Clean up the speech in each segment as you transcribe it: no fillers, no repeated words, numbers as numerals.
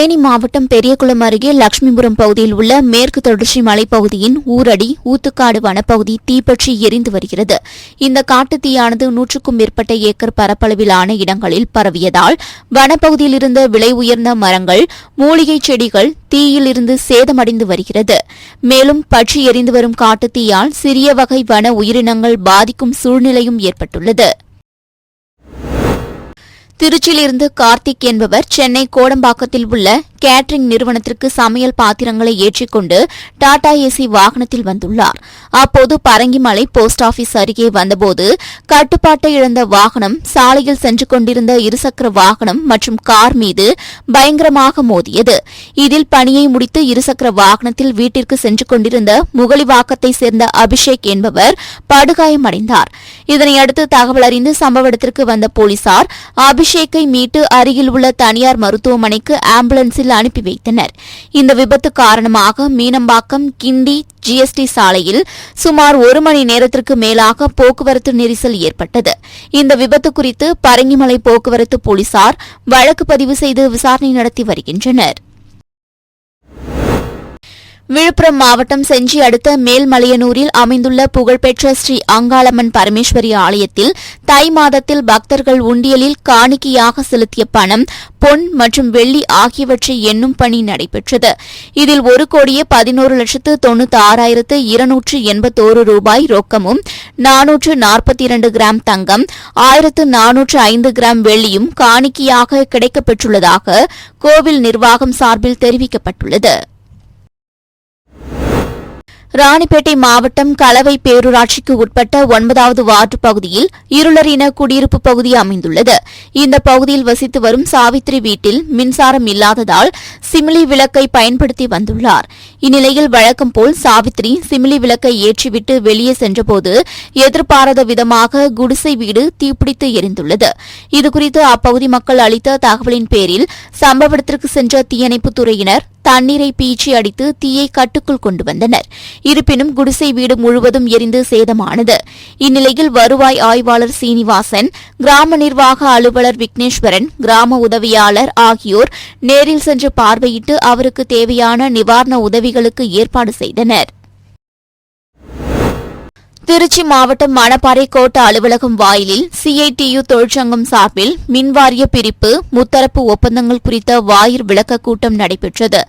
தேனி மாவட்டம் பெரியகுளம் அருகே லட்சுமிபுரம் பகுதியில் உள்ள மேற்கு தொடர்ச்சி மலைப்பகுதியின் ஊரடி ஊத்துக்காடு வனப்பகுதி தீப்பற்றி எரிந்து வருகிறது. இந்த காட்டுத்தீயானது 100க்கும் மேற்பட்ட ஏக்கர் பரப்பளவிலான இடங்களில் பரவியதால் வனப்பகுதியில் இருந்த விலை உயர்ந்த மரங்கள், மூலிகைச் செடிகள் தீயிலிருந்து சேதமடைந்து வருகிறது. மேலும் பற்றி எரிந்து வரும் காட்டுத்தீயால் சிறிய வகை வன உயிரினங்கள் பாதிக்கும் சூழ்நிலையும் ஏற்பட்டுள்ளது. திருச்சியிலிருந்து கார்த்திக் என்பவர் சென்னை கோடம்பாக்கத்தில் உள்ள கேட்டரிங் நிறுவனத்திற்கு சமையல் பாத்திரங்களை ஏற்றிக்கொண்டு டாடா ஏசி வாகனத்தில் வந்துள்ளார். அப்போது பரங்கிமலை போஸ்ட் ஆபீஸ் அருகே வந்தபோது கட்டுப்பாட்டை இழந்த வாகனம் சாலையில் சென்று கொண்டிருந்த இருசக்கர வாகனம் மற்றும் கார் மீது பயங்கரமாக மோதியது. இதில் பணியை முடித்து இருசக்கர வாகனத்தில் வீட்டிற்கு சென்று கொண்டிருந்த முகலிவாக்கத்தை சேர்ந்த அபிஷேக் என்பவர் படுகாயமடைந்தார். இதனையடுத்து தகவல் அறிந்து சம்பவ இடத்திற்கு வந்த போலீசார் அபிஷேக்கை மீட்டு அருகில் உள்ள தனியார் மருத்துவமனைக்கு ஆம்புலன்ஸில் அனுப்பி வைத்தனர். இந்த விபத்து காரணமாக மீனம்பாக்கம் கிண்டி ஜிஎஸ்டி சாலையில் சுமார் 1 மணி நேரத்திற்கு மேலாக போக்குவரத்து நெரிசல் ஏற்பட்டது. இந்த விபத்து குறித்து பரங்கிமலை போக்குவரத்து போலீசார் வழக்கு பதிவு செய்து விசாரணை நடத்தி வருகின்றனர். விழுப்புரம் மாவட்டம் செஞ்சி அடுத்த மேல்மலையனூரில் அமைந்துள்ள புகழ்பெற்ற ஸ்ரீ அங்காளம்மன் பரமேஸ்வரி ஆலயத்தில் தை மாதத்தில் பக்தர்கள் உண்டியலில் காணிக்கையாக செலுத்திய பணம், பொன் மற்றும் வெள்ளி ஆகியவற்றை எண்ணும் பணி நடைபெற்றது. இதில் 1,96,291 ரூபாய் ரொக்கமும், 442 கிராம் தங்கம், 1,405 கிராம் வெள்ளியும் காணிக்கையாக கிடைக்கப்பெற்றுள்ளதாக கோவில் நிர்வாகம் சார்பில் தெரிவிக்கப்பட்டுள்ளது. ராணிப்பேட்டை மாவட்டம் கலவை பேரூராட்சிக்கு உட்பட்ட 9வது வார்டு பகுதியில் இருளரின குடியிருப்பு பகுதி அமைந்துள்ளது. இந்த பகுதியில் வசித்து வரும் சாவித்ரி வீட்டில் மின்சாரம் இல்லாததால் சிமிலி விளக்கை பயன்படுத்தி வந்துள்ளார். இந்நிலையில் வழக்கம் போல் சாவித்ரி சிமிலி விளக்கை ஏற்றிவிட்டு வெளியே சென்றபோது எதிர்பாராத விதமாக குடிசை வீடு தீப்பிடித்து எரிந்துள்ளது. இதுகுறித்து அப்பகுதி மக்கள் அளித்த தகவலின் பேரில் சம்பவ இடத்திற்கு சென்ற தீயணைப்புத் துறையினர் தண்ணீரை பீச்சி அடித்து தீயை கட்டுக்குள் கொண்டு வந்தனர். இருப்பினும் குடிசை வீடு முழுவதும் எரிந்து சேதமானது. இந்நிலையில் வருவாய் ஆய்வாளர் சீனிவாசன், கிராம நிர்வாக அலுவலர் விக்னேஸ்வரன், கிராம உதவியாளர் ஆகியோர் நேரில் சென்று பார்வையிட்டு அவருக்கு தேவையான நிவாரண உதவிகளுக்கு ஏற்பாடு செய்தனர். திருச்சி மாவட்டம் மணப்பாறை கோட்ட அலுவலகம் வாயிலில் சிஐடியு தொழிற்சங்கம் சார்பில் மின்வாரிய பிரிப்பு, முத்தரப்பு ஒப்பந்தங்கள் குறித்த வாயிற் விளக்க கூட்டம் நடைபெற்றது.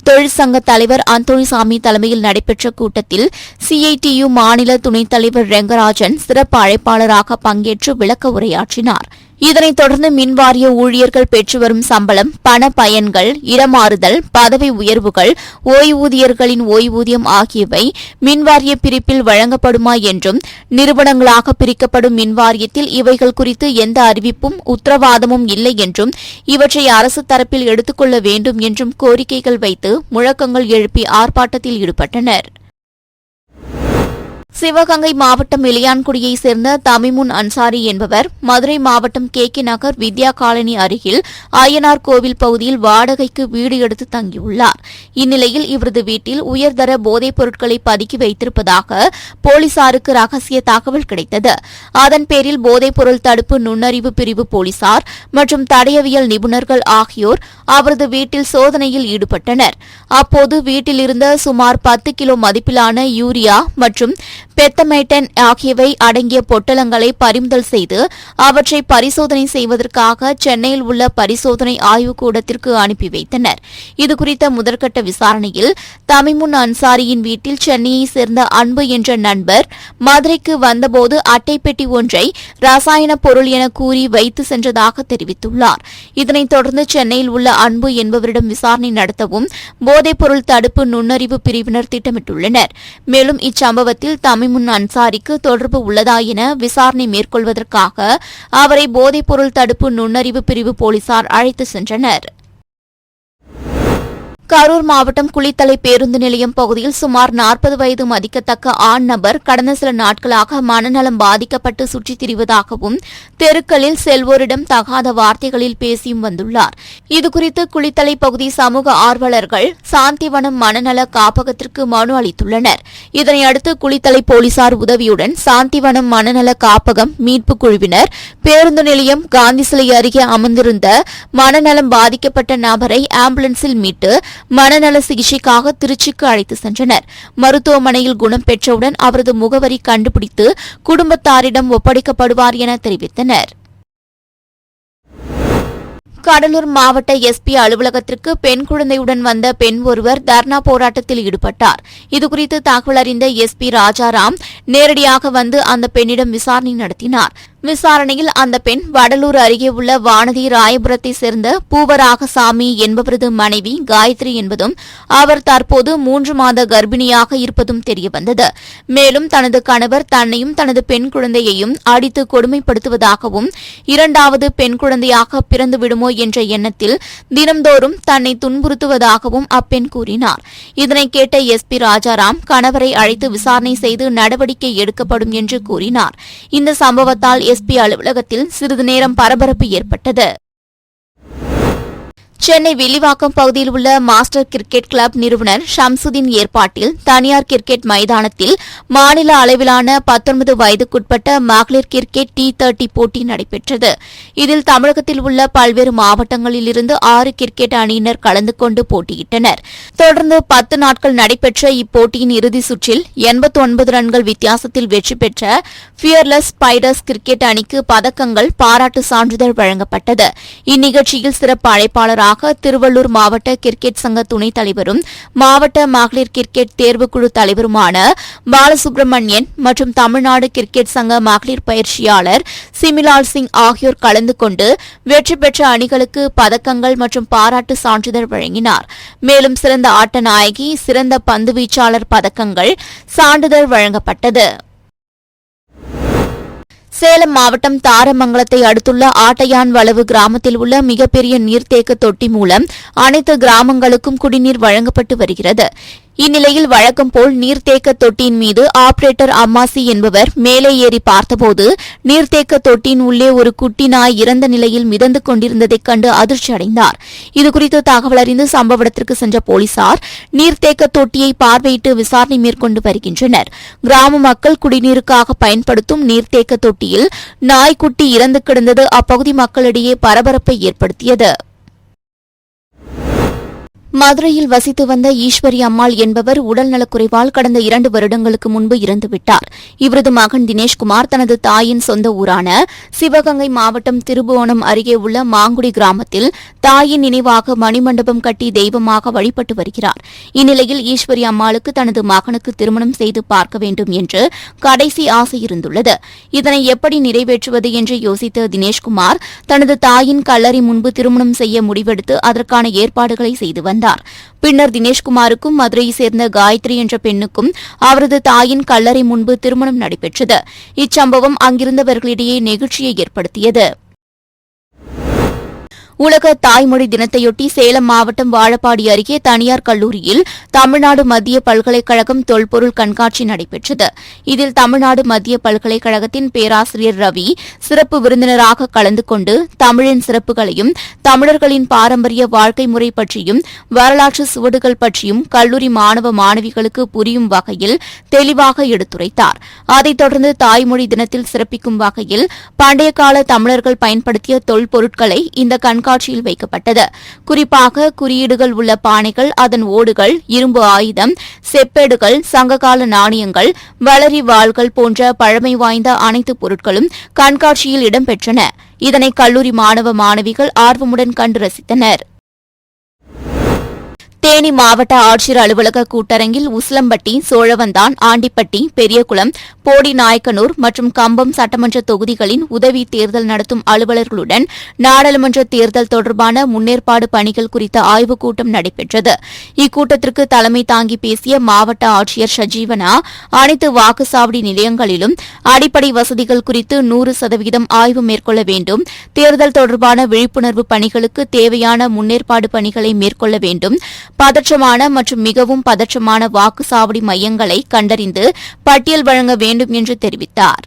தொழிற்சங்க தலைவர் அந்தோணிசாமி தலைமையில் நடைபெற்ற கூட்டத்தில் சிஐடியு மாநில துணைத் தலைவர் ரெங்கராஜன் சிறப்பு அழைப்பாளராக பங்கேற்று விளக்க உரையாற்றினார். இதனைத் தொடர்ந்து மின்வாரிய ஊழியர்கள் பெற்று வரும் சம்பளம், பண பயன்கள், இடமாறுதல், பதவி உயர்வுகள், ஓய்வூதியர்களின் ஓய்வூதியம் ஆகியவை மின்வாரிய பிரிப்பில் வழங்கப்படுமா என்றும், நிறுவனங்களாக பிரிக்கப்படும் மின்வாரியத்தில் இவைகள் குறித்து எந்த அறிவிப்பும் உத்தரவாதமும் இல்லை என்றும், இவற்றை அரசு தரப்பில் எடுத்துக் கொள்ள வேண்டும் என்றும் கோரிக்கைகள் வைத்து முழக்கங்கள் எழுப்பி ஆர்ப்பாட்டத்தில் ஈடுபட்டனர். சிவகங்கை மாவட்டம் இளையான்குடியைச் சேர்ந்த தமிமுன் அன்சாரி என்பவர் மதுரை மாவட்டம் KK நகர் வித்யா காலனி அருகில் அய்யனார் கோவில் பகுதியில் வாடகைக்கு வீடு எடுத்து தங்கியுள்ளார். இந்நிலையில் இவரது வீட்டில் உயர்தர போதைப் பொருட்களை பதுக்கி வைத்திருப்பதாக போலீசாருக்கு ரகசிய தகவல் கிடைத்தது. அதன் பேரில் போதைப்பொருள் தடுப்பு நுண்ணறிவு பிரிவு போலீசார் மற்றும் தடயவியல் நிபுணர்கள் ஆகியோர் அவரது வீட்டில் சோதனையில் ஈடுபட்டனர். அப்போது வீட்டில் இருந்த சுமார் 10 கிலோ மதிப்பிலான யூரியா மற்றும் பெத்தமைட்டன் ஆகியவை அடங்கிய பொட்டலங்களை பறிமுதல் செய்து அவற்றை பரிசோதனை செய்வதற்காக சென்னையில் உள்ள பரிசோதனை ஆய்வுக்கூடத்திற்கு அனுப்பி வைத்தனர். இதுகுறித்த முதற்கட்ட விசாரணையில் தமிமுன் அன்சாரியின் வீட்டில் சென்னையைச் சேர்ந்த அன்பு என்ற நண்பர் மதுரைக்கு வந்தபோது அட்டைப்பெட்டி ஒன்றை ரசாயன பொருள் என கூறி வைத்து சென்றதாக தெரிவித்துள்ளார். இதனைத் தொடர்ந்து சென்னையில் உள்ள அன்பு என்பவரிடம் விசாரணை நடத்தவும் போதைப்பொருள் தடுப்பு நுண்ணறிவு பிரிவினர் திட்டமிட்டுள்ளனர். மேலும் இச்சம்பவத்தில் தமிமுன் அன்சாரிக்கு தொடர்பு உள்ளதா என விசாரணை மேற்கொள்வதற்காக அவரை போதைப்பொருள் தடுப்பு நுண்ணறிவு பிரிவு போலீசார் அழைத்து சென்றனர். கரூர் மாவட்டம் குளித்தலை பேருந்து நிலையம் பகுதியில் சுமார் 40 வயது மதிக்கத்தக்க ஆண் நபர் கடந்த சில நாட்களாக மனநலம் பாதிக்கப்பட்டு சுற்றித் திரிவதாகவும் தெருக்களில் செல்வோரிடம் தகாத வார்த்தைகளில் பேசியும் வந்துள்ளார். இதுகுறித்து குளித்தலை பகுதி சமூக ஆர்வலர்கள் சாந்திவனம் மனநல காப்பகத்திற்கு மனு அளித்துள்ளனர். இதனையடுத்து குளித்தலை போலீசார் உதவியுடன் சாந்திவனம் மனநல காப்பகம் மீட்புக் குழுவினர் பேருந்து நிலையம் காந்தி சிலை அருகே அமர்ந்திருந்த மனநலம் பாதிக்கப்பட்ட நபரை ஆம்புலன்ஸில் மீட்டு மனநல சிகிச்சைக்காக திருச்சிக்கு அழைத்து சென்றனர். மருத்துவமனையில் குணம் பெற்றவுடன் அவரது முகவரி கண்டுபிடித்து குடும்பத்தாரிடம் ஒப்படைக்கப்படுவார் என தெரிவித்தனர். கடலூர் மாவட்ட எஸ்பி அலுவலகத்திற்கு பெண் குழந்தையுடன் வந்த பெண் ஒருவர் தர்ணா போராட்டத்தில் ஈடுபட்டார். இதுகுறித்து தகவல் அறிந்த எஸ்பி ராஜாராம் நேரடியாக வந்து அந்த பெண்ணிடம் விசாரணை நடத்தினார். விசாரணையில் அந்த பெண் வடலூர் அருகே உள்ள வானதி ராயபுரத்தை சேர்ந்த பூவராகசாமி என்பவரது மனைவி காயத்ரி என்பதும் அவர் தற்போது 3 மாத கர்ப்பிணியாக இருப்பதும் தெரியவந்தது. மேலும் தனது கணவர் தன்னையும் தனது பெண் குழந்தையையும் அடித்து கொடுமைப்படுத்துவதாகவும் 2வது பெண் குழந்தையாக பிறந்து விடுமோ என்ற எண்ணத்தில் தினம்தோறும் தன்னை துன்புறுத்துவதாகவும் அப்பெண் கூறினார். இதனை கேட்ட எஸ்பி ராஜாராம் கணவரை அழைத்து விசாரணை செய்து நடவடிக்கை எடுக்கப்படும் என்று கூறினார். இந்த சம்பவத்தால் எஸ்பி அலுவலகத்தில் சிறிது நேரம் பரபரப்பு ஏற்பட்டது. சென்னை வில்லிவாக்கம் பகுதியில் உள்ள மாஸ்டர் கிரிக்கெட் கிளப் நிறுவனர் ஷம்சுதீன் ஏற்பாட்டில் தனியார் கிரிக்கெட் மைதானத்தில் மாநில அளவிலான 19 வயதுக்குட்பட்ட மகளிர் கிரிக்கெட் T30 போட்டி நடைபெற்றது. இதில் தமிழகத்தில் உள்ள பல்வேறு மாவட்டங்களில் இருந்து 6 கிரிக்கெட் அணியினர் கலந்து கொண்டு போட்டியிட்டனர். தொடர்ந்து 10 நாட்கள் நடைபெற்ற இப்போட்டியின் இறுதிச் சுற்றில் 89 ரன்கள் வித்தியாசத்தில் வெற்றி பெற்ற பியர்லெஸ் ஸ்பைடர்ஸ் கிரிக்கெட் அணிக்கு பதக்கங்கள், பாராட்டு சான்றிதழ் வழங்கப்பட்டது. இந்நிகழ்ச்சியில் சிறப்பு அழைப்பாளராக திருவள்ளூர் மாவட்ட கிரிக்கெட் சங்க துணைத் தலைவரும் மாவட்ட மகளிர் கிரிக்கெட் தேர்வுக்குழு தலைவருமான பாலசுப்ரமணியன் மற்றும் தமிழ்நாடு கிரிக்கெட் சங்க மகளிர் பயிற்சியாளர் சிமிலால் சிங் ஆகியோர் கலந்து கொண்டு வெற்றி பெற்ற அணிகளுக்கு பதக்கங்கள் மற்றும் பாராட்டு சான்றிதழ் வழங்கினார். மேலும் சிறந்த ஆட்ட நாயகி, சிறந்த பந்துவீச்சாளர் பதக்கங்கள், சான்றிதழ் வழங்கப்பட்டது. சேலம் மாவட்டம் தாரமங்கலத்தை அடுத்துள்ள ஆட்டையான் வளவு கிராமத்தில் உள்ள மிகப்பெரிய நீர்த்தேக்க தொட்டி மூலம் அனைத்து கிராமங்களுக்கும் குடிநீர் வழங்கப்பட்டு வருகிறது. இந்நிலையில் வழக்கம் போல் நீர்த்தேக்க தொட்டியின் மீது ஆபரேட்டர் அம்மாசி என்பவர் மேலே ஏறி பார்த்தபோது நீர்த்தேக்க தொட்டியின் உள்ளே ஒரு குட்டி நாய் இறந்த நிலையில் மிதந்து கொண்டிருந்ததைக் கண்டு அதிர்ச்சி அடைந்தார். இதுகுறித்து தகவல் அறிந்து சம்பவ இடத்திற்கு சென்ற போலீசார் நீர்த்தேக்க தொட்டியை பார்வையிட்டு விசாரணை மேற்கொண்டு வருகின்றனர். கிராம மக்கள் குடிநீருக்காக பயன்படுத்தும் நீர்த்தேக்க தொட்டியில் நாய்க்குட்டி இறந்து கிடந்தது அப்பகுதி மக்களிடையே பரபரப்பை ஏற்படுத்தியது. மதுரையில் வசித்து வந்த ஈஸ்வரி அம்மாள் என்பவர் உடல்நலக்குறைவால் கடந்த 2 வருடங்களுக்கு முன்பு இறந்துவிட்டார். இவரது மகன் தினேஷ்குமார் தனது தாயின் சொந்த ஊரான சிவகங்கை மாவட்டம் திருபுவனம் அருகே உள்ள மாங்குடி கிராமத்தில் தாயின் நினைவாக மணிமண்டபம் கட்டி தெய்வமாக வழிபட்டு வருகிறார். இந்நிலையில் ஈஸ்வரி அம்மாளுக்கு தனது மகனுக்கு திருமணம் செய்து பார்க்க வேண்டும் என்று கடைசி ஆசை இருந்துள்ளது. இதனை எப்படி நிறைவேற்றுவது என்று யோசித்த தினேஷ்குமார் தனது தாயின் கல்லறை முன்பு திருமணம் செய்ய முடிவெடுத்து அதற்கான ஏற்பாடுகளை செய்து வந்தார். பின்னர் தினேஷ்குமாருக்கும் மதுரையை சேர்ந்த காயத்ரி என்ற பெண்ணுக்கும் அவரது தாயின் கல்லறை முன்பு திருமணம் நடைபெற்றது. இச்சம்பவம் அங்கிருந்தவர்களிடையே நெகிழ்ச்சியை ஏற்படுத்தியது. உலக தாய்மொழி தினத்தையொட்டி சேலம் மாவட்டம் வாழப்பாடி அருகே தனியார் கல்லூரியில் தமிழ்நாடு மத்திய பல்கலைக்கழகம் தொல்பொருள் கண்காட்சி நடைபெற்றது. இதில் தமிழ்நாடு மத்திய பல்கலைக்கழகத்தின் பேராசிரியர் ரவி சிறப்பு விருந்தினராக கலந்து கொண்டு தமிழின் சிறப்புகளையும் தமிழர்களின் பாரம்பரிய வாழ்க்கை முறை பற்றியும் வரலாற்று சுவடுகள் பற்றியும் கல்லூரி மாணவ மாணவிகளுக்கு புரியும் வகையில் தெளிவாக எடுத்துரைத்தார். அதைத் தொடர்ந்து தாய்மொழி தினத்தில் சிறப்பிக்கும் வகையில் பண்டைய கால தமிழர்கள் பயன்படுத்திய தொல்பொருட்களை இந்த கண்காட்சியில் வைக்கப்பட்டது. குறிப்பாக குறியீடுகள் உள்ள பானைகள், அதன் ஓடுகள், இரும்பு ஆயுதம், செப்பேடுகள், சங்ககால நாணயங்கள், வளரி வாள்கள் போன்ற பழமை வாய்ந்த அனைத்து பொருட்களும் கண்காட்சியில் இடம்பெற்றன. இதனை கல்லூரி மாணவ மாணவிகள் ஆர்வமுடன் கண்டு ரசித்தனர். தேனி மாவட்ட ஆட்சியர் அலுவலக கூட்டரங்கில் உசிலம்பட்டி, சோழவந்தான், ஆண்டிப்பட்டி, பெரியகுளம், போடிநாயக்கனூர் மற்றும் கம்பம் சட்டமன்ற தொகுதிகளின் உதவி தேர்தல் நடத்தும் அலுவலர்களுடன் நாடாளுமன்ற தேர்தல் தொடர்பான முன்னேற்பாடு பணிகள் குறித்த ஆய்வுக் கூட்டம் நடைபெற்றது. இக்கூட்டத்திற்கு தலைமை தாங்கி பேசிய மாவட்ட ஆட்சியர் சஜீவனா, அனைத்து வாக்குச்சாவடி நிலையங்களிலும் அடிப்படை வசதிகள் குறித்து 100% ஆய்வு மேற்கொள்ள வேண்டும், தேர்தல் தொடர்பான விழிப்புணர்வு பணிகளுக்கு தேவையான முன்னேற்பாடு பணிகளை மேற்கொள்ள வேண்டும், பதற்றமான மற்றும் மிகவும் பதற்றமான வாக்குச்சாவடி மையங்களை கண்டறிந்து பட்டியல் வழங்க வேண்டும் என்று தெரிவித்தார்.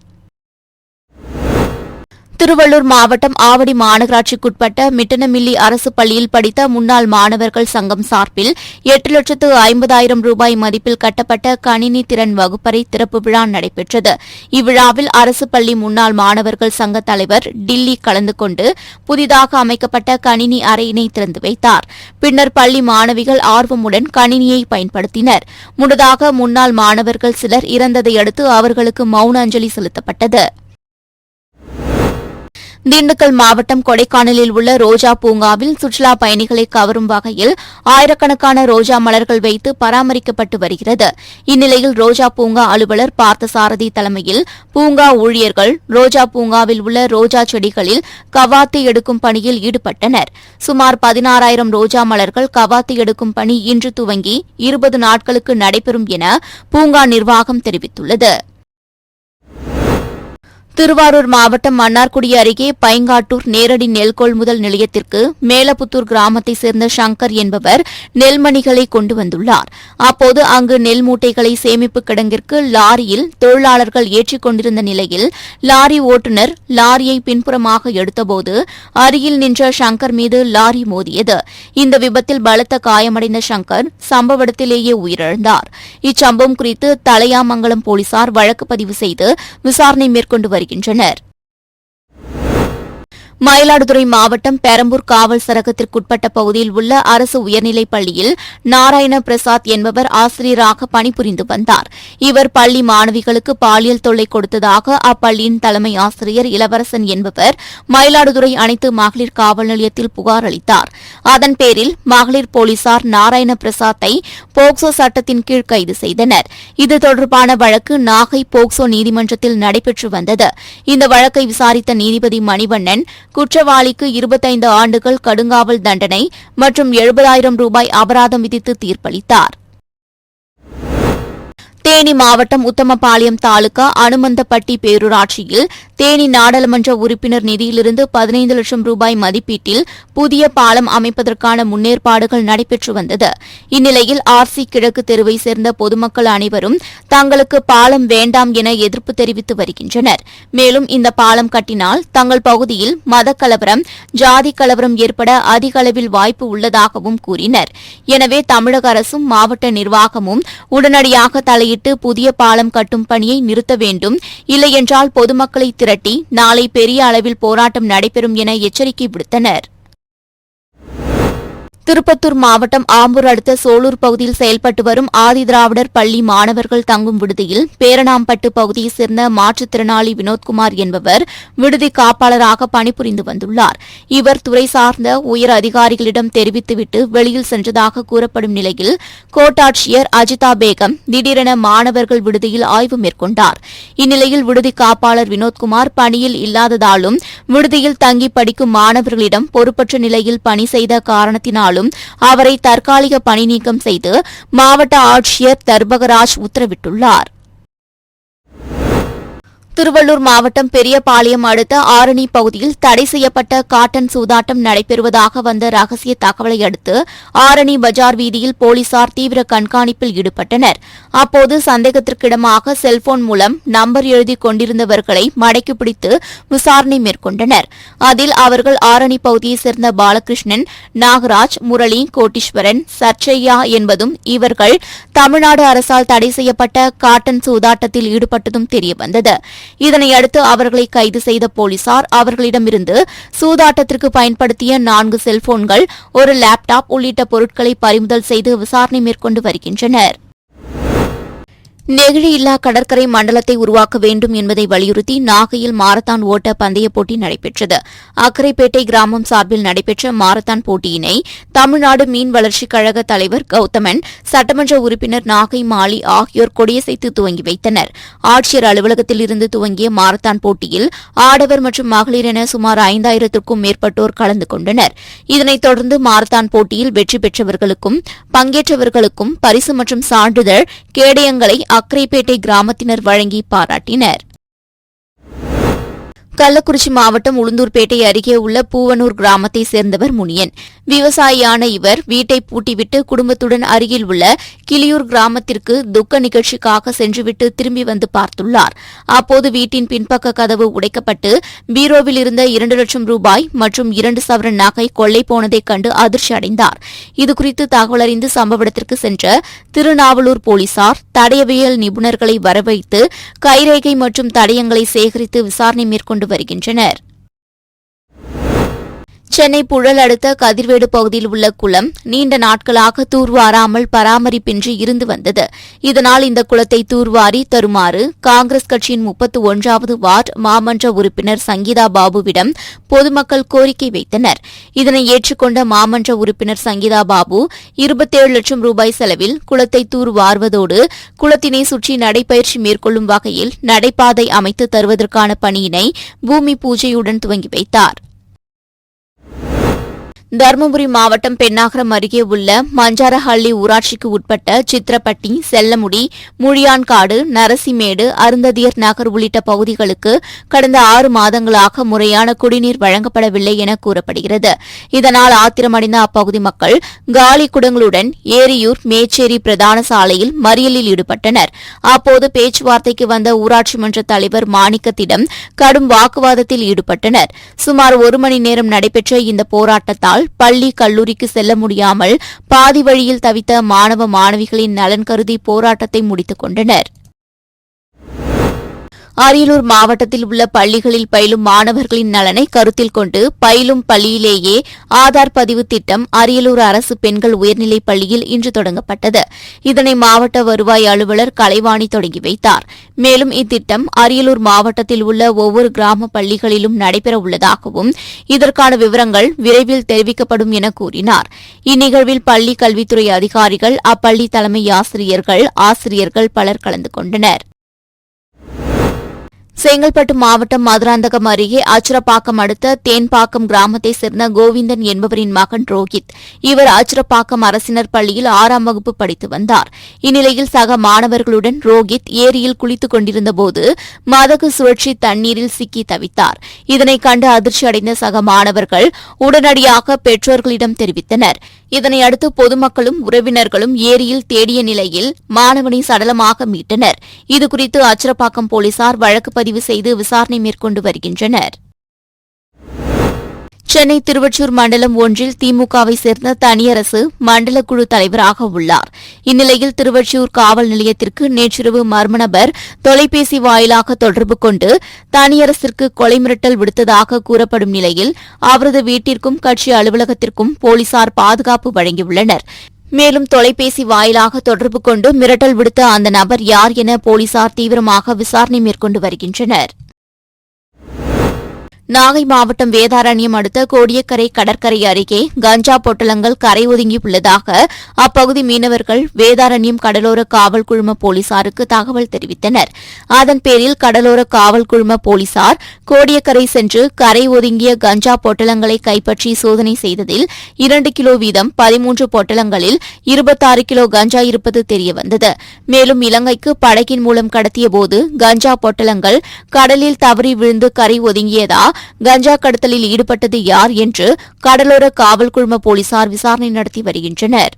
திருவள்ளூர் மாவட்டம் ஆவடி மாநகராட்சிக்குட்பட்ட மிட்டனமில்லி அரசு பள்ளியில் படித்த முன்னாள் மாணவர்கள் சங்கம் சார்பில் 8,50,000 ரூபாய் மதிப்பில் கட்டப்பட்ட கணினி திறன் வகுப்பறை திறப்பு விழா நடைபெற்றது. இவ்விழாவில் அரசு பள்ளி முன்னாள் மாணவர்கள் சங்க தலைவர் டில்லி கலந்து கொண்டு புதிதாக அமைக்கப்பட்ட கணினி அறையினை திறந்து வைத்தார். பின்னர் பள்ளி மாணவிகள் ஆர்வமுடன் கணினியை பயன்படுத்தினர். முன்னதாக முன்னாள் மாணவர்கள் சிலர் இறந்ததை அடுத்து அவர்களுக்கு மௌன அஞ்சலி செலுத்தப்பட்டது. திண்டுக்கல் மாவட்டம் கொடைக்கானலில் உள்ள ரோஜா பூங்காவில் சுற்றுலா பயணிகளை கவரும் வகையில் ஆயிரக்கணக்கான ரோஜா மலர்கள் வைத்து பராமரிக்கப்பட்டு வருகிறது. இந்நிலையில் ரோஜா பூங்கா அலுவலர் பார்த்தசாரதி தலைமையில் பூங்கா ஊழியர்கள் ரோஜா பூங்காவில் உள்ள ரோஜா செடிகளில் கவாத்து எடுக்கும் பணியில் ஈடுபட்டனர். சுமார் 16,000 ரோஜா மலர்கள் கவாத்து எடுக்கும் பணி இன்று துவங்கி 20 நாட்களுக்கு நடைபெறும் என பூங்கா நிர்வாகம் தெரிவித்துள்ளது. திருவாரூர் மாவட்டம் மன்னார்குடி அருகே பைங்காட்டூர் நேரடி நெல் கொள்முதல் நிலையத்திற்கு மேலப்புத்தூர் கிராமத்தைச் சேர்ந்த சங்கர் என்பவர் நெல்மணிகளை கொண்டு வந்துள்ளார். அப்போது அங்கு நெல் மூட்டைகளை சேமிப்பு கிடங்கிற்கு லாரியில் தொழிலாளர்கள் ஏற்றிக் கொண்டிருந்த நிலையில் லாரி ஓட்டுநர் லாரியை பின்புறமாக எடுத்தபோது அருகில் நின்ற சங்கர் மீது லாரி மோதியது. இந்த விபத்தில் பலத்த காயமடைந்த சங்கர் சம்பவ இடத்திலேயே உயிரிழந்தார். இச்சம்பவம் குறித்து தலையாமங்கலம் போலீசார் வழக்கு பதிவு செய்து விசாரணை மேற்கொண்டு வருகின்றனர். மயிலாடுதுறை மாவட்டம் பெரம்பூர் காவல் சரகத்திற்குட்பட்ட பகுதியில் உள்ள அரசு உயர்நிலைப் பள்ளியில் நாராயண பிரசாத் என்பவர் ஆசிரியராக பணிபுரிந்து வந்தார். இவர் பள்ளி மாணவிகளுக்கு பாலியல் தொல்லை கொடுத்ததாக அப்பள்ளியின் தலைமை ஆசிரியர் இளவரசன் என்பவர் மயிலாடுதுறை அனைத்து மகளிர் காவல் நிலையத்தில் புகார் அளித்தார். அதன் பேரில் மகளிர் போலீசார் நாராயண பிரசாத்தை போக்சோ சட்டத்தின் கீழ் கைது செய்தனர். இது தொடர்பான வழக்கு நாகை போக்சோ நீதிமன்றத்தில் நடைபெற்று வந்தது. இந்த வழக்கை விசாரித்த நீதிபதி மணிவண்ணன் குற்றவாளிக்கு 25 ஆண்டுகள் கடுங்காவல் தண்டனை மற்றும் 70,000 ரூபாய் அபராதம் விதித்து தீர்ப்பளித்தார். தேனி மாவட்டம் உத்தமபாளையம் தாலுகா அனுமந்தப்பட்டி பேரூராட்சியில் தேனி நாடாளுமன்ற உறுப்பினர் நிதியிலிருந்து 15 லட்சம் ரூபாய் மதிப்பீட்டில் புதிய பாலம் அமைப்பதற்கான முன்னேற்பாடுகள் நடைபெற்று வந்தது. இந்நிலையில் ஆர்சி கிழக்கு தெருவை சேர்ந்த பொதுமக்கள் அனைவரும் தங்களுக்கு பாலம் வேண்டாம் என எதிர்ப்பு தெரிவித்து வருகின்றனர். மேலும் இந்த பாலம் கட்டினால் தங்கள் பகுதியில் மத கலவரம் ஜாதி கலவரம் ஏற்பட அதிக அளவில் வாய்ப்பு உள்ளதாகவும் கூறினர். எனவே தமிழக அரசும் மாவட்ட நிர்வாகமும் உடனடியாக தலையிட்டு புதிய பாலம் கட்டும் பணியை நிறுத்த வேண்டும். இல்லையென்றால் பொதுமக்களை திரட்டி நாளை பெரிய அளவில் போராட்டம் நடைபெறும் என எச்சரிக்கை விடுத்தனர். திருப்பத்தூர் மாவட்டம் ஆம்பூர் அடுத்த சோலூர் பகுதியில் செயல்பட்டு வரும் ஆதிதிராவிடர் பள்ளி மாணவர்கள் தங்கும் விடுதியில் பேரணாம்பட்டு பகுதியைச் சேர்ந்த மாற்றுத்திறனாளி வினோத்குமார் என்பவர் விடுதி காப்பாளராக பணிபுரிந்து வந்துள்ளார். இவர் துறை சார்ந்த உயர் அதிகாரிகளிடம் தெரிவித்துவிட்டு வெளியில் சென்றதாக கூறப்படும் நிலையில் கோட்டாட்சியர் அஜிதா பேகம் திடீரென மாணவர்கள் விடுதியில் ஆய்வு மேற்கொண்டார். இந்நிலையில் விடுதி காப்பாளர் வினோத்குமார் பணியில் இல்லாததாலும் விடுதியில் தங்கி படிக்கும் மாணவர்களிடம் பொறுப்பற்ற நிலையில் பணி செய்த காரணத்தினாலும் அவரை தற்காலிக பணி நீக்கம் செய்து மாவட்ட ஆட்சியர் தர்பகராஜ் உத்தரவிட்டுள்ளார். திருவள்ளூர் மாவட்டம் பெரியபாளையம் அடுத்த ஆரணி பகுதியில் தடை செய்யப்பட்ட காட்டன் சூதாட்டம் நடைபெறுவதாக வந்த ரகசிய தகவலை அடுத்து ஆரணி பஜார் வீதியில் போலீசார் தீவிர கண்காணிப்பில் ஈடுபட்டனர். அப்போது சந்தேகத்திற்கிடமாக செல்போன் மூலம் நம்பர் எழுதி கொண்டிருந்தவர்களை மடக்கி பிடித்து விசாரணை மேற்கொண்டனர். அதில் அவர்கள் ஆரணி பகுதியைச் சேர்ந்த பாலகிருஷ்ணன், நாகராஜ், முரளி, கோட்டீஸ்வரன், சர்ச்சையா என்பதும் இவர்கள் தமிழ்நாடு அரசால் தடை செய்யப்பட்ட காட்டன் சூதாட்டத்தில் ஈடுபட்டதும் தெரியவந்தது. இதனையடுத்து அவர்களை கைது செய்த போலீசார் அவர்களிடமிருந்து சூதாட்டத்திற்கு பயன்படுத்திய 4 செல்போன்கள், ஒரு லேப்டாப் உள்ளிட்ட பொருட்களை பறிமுதல் செய்து விசாரணை மேற்கொண்டு வருகின்றனர். நெகிழியில்லா கடற்கரை மண்டலத்தை உருவாக்க வேண்டும் என்பதை வலியுறுத்தி நாகையில் மாரத்தான் ஓட்ட பந்தயப் போட்டி நடைபெற்றது. அக்கரைப்பேட்டை கிராமம் சார்பில் நடைபெற்ற மாரத்தான் போட்டியினை தமிழ்நாடு மீன் வளர்ச்சிக் கழக தலைவர் கௌதமன், சட்டமன்ற உறுப்பினர் நாகை மாலி ஆகியோர் கொடியசைத்து துவங்கி வைத்தனர். ஆட்சியர் அலுவலகத்தில் இருந்து துவங்கிய மாரத்தான் போட்டியில் ஆடவர் மற்றும் மகளிர் என சுமார் 5,000க்கும் மேற்பட்டோர் கலந்து கொண்டனர். இதனைத் தொடர்ந்து மாரத்தான் போட்டியில் வெற்றி பெற்றவர்களுக்கும் பங்கேற்றவர்களுக்கும் பரிசு மற்றும் சான்றிதழ் கேடயங்களை அக்கரைப்பேட்டை கிராமத்தினர் வழங்கி பாராட்டினர். கள்ளக்குறிச்சி மாவட்டம் உளுந்தூர்பேட்டை அருகே உள்ள பூவனூர் கிராமத்தைச் சேர்ந்தவர் முனியன். விவசாயியான இவர் வீட்டை பூட்டிவிட்டு குடும்பத்துடன் அருகில் உள்ள கிளியூர் கிராமத்திற்கு துக்க நிகழ்ச்சிக்காக சென்றுவிட்டு திரும்பி வந்து பார்த்துள்ளார். அப்போது வீட்டின் பின்பக்க கதவு உடைக்கப்பட்டு பீரோவில் இருந்த 2 லட்சம் ரூபாய் மற்றும் 2 சவரன் நகை கொள்ளை போனதைக் கண்டு அதிர்ச்சி அடைந்தார். இதுகுறித்து தகவல் அறிந்து சம்பவ இடத்திற்கு சென்ற திருநாவலூர் போலீசார் தடயவியல் நிபுணர்களை வரவைத்து கைரேகை மற்றும் தடயங்களை சேகரித்து விசாரணை மேற்கொண்டு வருகின்றனர். சென்னை புழல் அடுத்த கதிர்வேடு பகுதியில் உள்ள குளம் நீண்ட நாட்களாக தூர்வாராமல் பராமரிப்பின்றி இருந்து வந்தது. இதனால் இந்த குளத்தை தூர்வாரி தருமாறு காங்கிரஸ் கட்சியின் 31வது வார்டு மாமன்ற உறுப்பினர் சங்கீதா பாபுவிடம் பொதுமக்கள் கோரிக்கை வைத்தனர். இதனை ஏற்றுக்கொண்ட மாமன்ற உறுப்பினர் சங்கீதா பாபு 27 லட்சம் ரூபாய் செலவில் குளத்தை தூர்வாருவதோடு குளத்தினை சுற்றி நடைபயிற்சி மேற்கொள்ளும் வகையில் நடைபாதை அமைத்து தருவதற்கான பணியினை பூமி பூஜையுடன் துவங்கி வைத்தார். தருமபுரி மாவட்டம் பென்னாகரம் அருகே உள்ள மஞ்சாரஹள்ளி ஊராட்சிக்கு உட்பட்ட சித்திரப்பட்டி, செல்லமுடி, முழியான்காடு, நரசிமேடு, அருந்ததியர் நகர் உள்ளிட்ட பகுதிகளுக்கு கடந்த 6 மாதங்களாக முறையான குடிநீர் வழங்கப்படவில்லை என கூறப்படுகிறது. இதனால் ஆத்திரமடைந்த அப்பகுதி மக்கள் காலி குடங்களுடன் ஏரியூர் மேச்சேரி பிரதான சாலையில் மறியலில் ஈடுபட்டனர். அப்போது பேச்சுவார்த்தைக்கு வந்த ஊராட்சி மன்ற தலைவர் மாணிக்கத்திடம் கடும் வாக்குவாதத்தில் ஈடுபட்டனர். சுமார் 1 மணி நேரம் நடைபெற்ற இந்த போராட்டத்தால் பள்ளி, கல்லூரிக்கு செல்ல முடியாமல் பாதி வழியில் தவித்த மாணவ மாணவிகளின் நலன் கருதி போராட்டத்தை முடித்துக் கொண்டனர். அரியலூர் மாவட்டத்தில் உள்ள பள்ளிகளில் பயிலும் மாணவர்களின் நலனை கருத்தில் கொண்டு பயிலும் பள்ளியிலேயே ஆதார் பதிவு திட்டம் அரியலூர் அரசு பெண்கள் உயர்நிலைப் பள்ளியில் இன்று தொடங்கப்பட்டது. இதனை மாவட்ட வருவாய் அலுவலர் கலைவாணி தொடங்கி வைத்தார். மேலும் இத்திட்டம் அரியலூர் மாவட்டத்தில் உள்ள ஒவ்வொரு கிராம பள்ளிகளிலும் நடைபெற உள்ளதாகவும் இதற்கான விவரங்கள் விரைவில் தெரிவிக்கப்படும் என கூறினார். இந்நிகழ்வில் பள்ளி கல்வித்துறை அதிகாரிகள், அப்பள்ளி தலைமை ஆசிரியர்கள் பலர் கலந்து கொண்டனர். செங்கல்பட்டு மாவட்டம் மதுராந்தகம் அருகே அச்சுரப்பாக்கம் அடுத்த தேன்பாக்கம் கிராமத்தைச் சேர்ந்த கோவிந்தன் என்பவரின் மகன் ரோஹித். இவர் அச்சுரப்பாக்கம் அரசினர் பள்ளியில் 6ஆம் வகுப்பு படித்து வந்தார். இந்நிலையில் சக மாணவர்களுடன் ரோஹித் ஏரியில் குளித்துக் கொண்டிருந்தபோது மதகு சுழற்சி தண்ணீரில் சிக்கி தவித்தார். இதனைக் கண்டு அதிர்ச்சியடைந்த சக மாணவர்கள் உடனடியாக பெற்றோர்களிடம் தெரிவித்தனர். இதனையடுத்து பொதுமக்களும் உறவினர்களும் ஏரியில் தேடிய நிலையில் மாணவனை சடலமாக மீட்டனர். இதுகுறித்து அச்சுரப்பாக்கம் போலீசார் வழக்கு பதிவு செய்து விசாரணை மேற்கொண்டு வருகின்றனர். சென்னை திருவொற்றியூர் மண்டலம் 1 திமுகவை சேர்ந்த தனியரசு மண்டல குழு தலைவராக உள்ளார். இந்நிலையில் திருவொற்றியூர் காவல் நிலையத்திற்கு நேற்றிரவு மர்ம நபர் தொலைபேசி வாயிலாக தொடர்பு கொண்டு தனியரசிற்கு கொலை மிரட்டல் விடுத்ததாக கூறப்படும் நிலையில் அவரது வீட்டிற்கும் கட்சி அலுவலகத்திற்கும் போலீசார் பாதுகாப்பு வழங்கியுள்ளனர். மேலும் தொலைபேசி வாயிலாக தொடர்பு கொண்டு மிரட்டல் விடுத்த அந்த நபர் யார் என போலீசார் தீவிரமாக விசாரணை மேற்கொண்டு வருகின்றனர். நாகை மாவட்டம் வேதாரண்யம் அடுத்த கோடியக்கரை கடற்கரை அருகே கஞ்சா பொட்டலங்கள் கரை ஒதுங்கியுள்ளதாக அப்பகுதி மீனவர்கள் வேதாரண்யம் கடலோர காவல் குழும போலீசாருக்கு தகவல் தெரிவித்தனர். அதன் பேரில் கடலோர காவல் குழும போலீசார் கோடியக்கரை சென்று கரை ஒதுங்கிய கஞ்சா பொட்டலங்களை கைப்பற்றி சோதனை செய்ததில் 2 கிலோ வீதம் 13 பொட்டலங்களில் 26 கிலோ கஞ்சா இருப்பது தெரியவந்தது. மேலும் இலங்கைக்கு படகின் மூலம் கடத்தியபோது கஞ்சா பொட்டலங்கள் கடலில் தவறி விழுந்து கரை ஒதுங்கியதா, கஞ்சா கடத்தலில் ஈடுபட்டது யார் என்று கடலோர காவல் குழும போலீசார் விசாரணை நடத்தி வருகின்றனர்.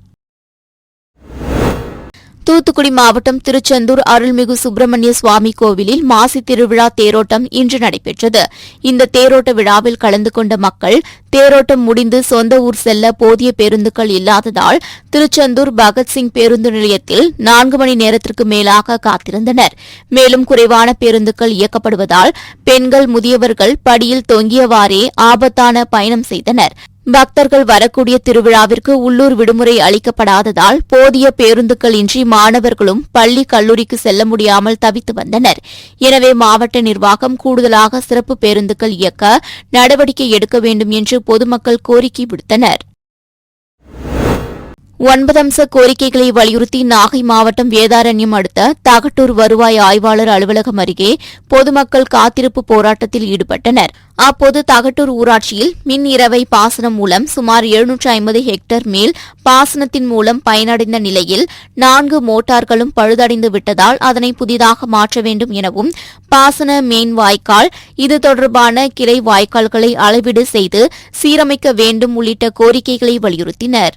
தூத்துக்குடி மாவட்டம் திருச்செந்தூர் அருள்மிகு சுப்பிரமணிய சுவாமி கோவிலில் மாசி திருவிழா தேரோட்டம் இன்று நடைபெற்றது. இந்த தேரோட்ட விழாவில் கலந்து கொண்ட மக்கள் தேரோட்டம் முடிந்து சொந்த ஊர் செல்ல போதிய பேருந்துகள் இல்லாததால் திருச்செந்தூர் பகத்சிங் பேருந்து நிலையத்தில் 4 மணி நேரத்திற்கு மேலாக காத்திருந்தனர். மேலும் குறைவான பேருந்துகள் இயக்கப்படுவதால் பெண்கள், முதியவர்கள் படியில் தொங்கியவாறே ஆபத்தான பயணம் செய்தனர். பக்தர்கள் வரக்கூடிய திருவிழாவிற்கு உள்ளூர் விடுமுறை அளிக்கப்படாததால் போதிய பேருந்துகள் இன்றி மாணவர்களும் பள்ளி, கல்லூரிக்கு செல்ல முடியாமல் தவித்து வந்தனர். எனவே மாவட்ட நிர்வாகம் கூடுதலாக சிறப்பு பேருந்துகள் இயக்க நடவடிக்கை எடுக்க வேண்டும் என்று பொதுமக்கள் கோரிக்கை விடுத்தனர். 9 அம்ச கோரிக்கைகளை வலியுறுத்தி நாகை மாவட்டம் வேதாரண்யம் அடுத்த தகட்டூர் வருவாய் ஆய்வாளர் அலுவலகம் அருகே பொதுமக்கள் காத்திருப்பு போராட்டத்தில் ஈடுபட்டனர். அப்போது தகட்டூர் ஊராட்சியில் மின் இரவை பாசனம் மூலம் சுமார் 750 ஹெக்டேர் மேல் பாசனத்தின் மூலம் பயனடைந்த நிலையில் 4 மோட்டார்களும் பழுதடைந்து விட்டதால் அதனை புதிதாக மாற்ற வேண்டும் எனவும் பாசன மெயின் வாய்க்கால் இது தொடர்பான கிளை வாய்க்கால்களை அளவீடு செய்து சீரமைக்க வேண்டும் உள்ளிட்ட கோரிக்கைகளை வலியுறுத்தினர்.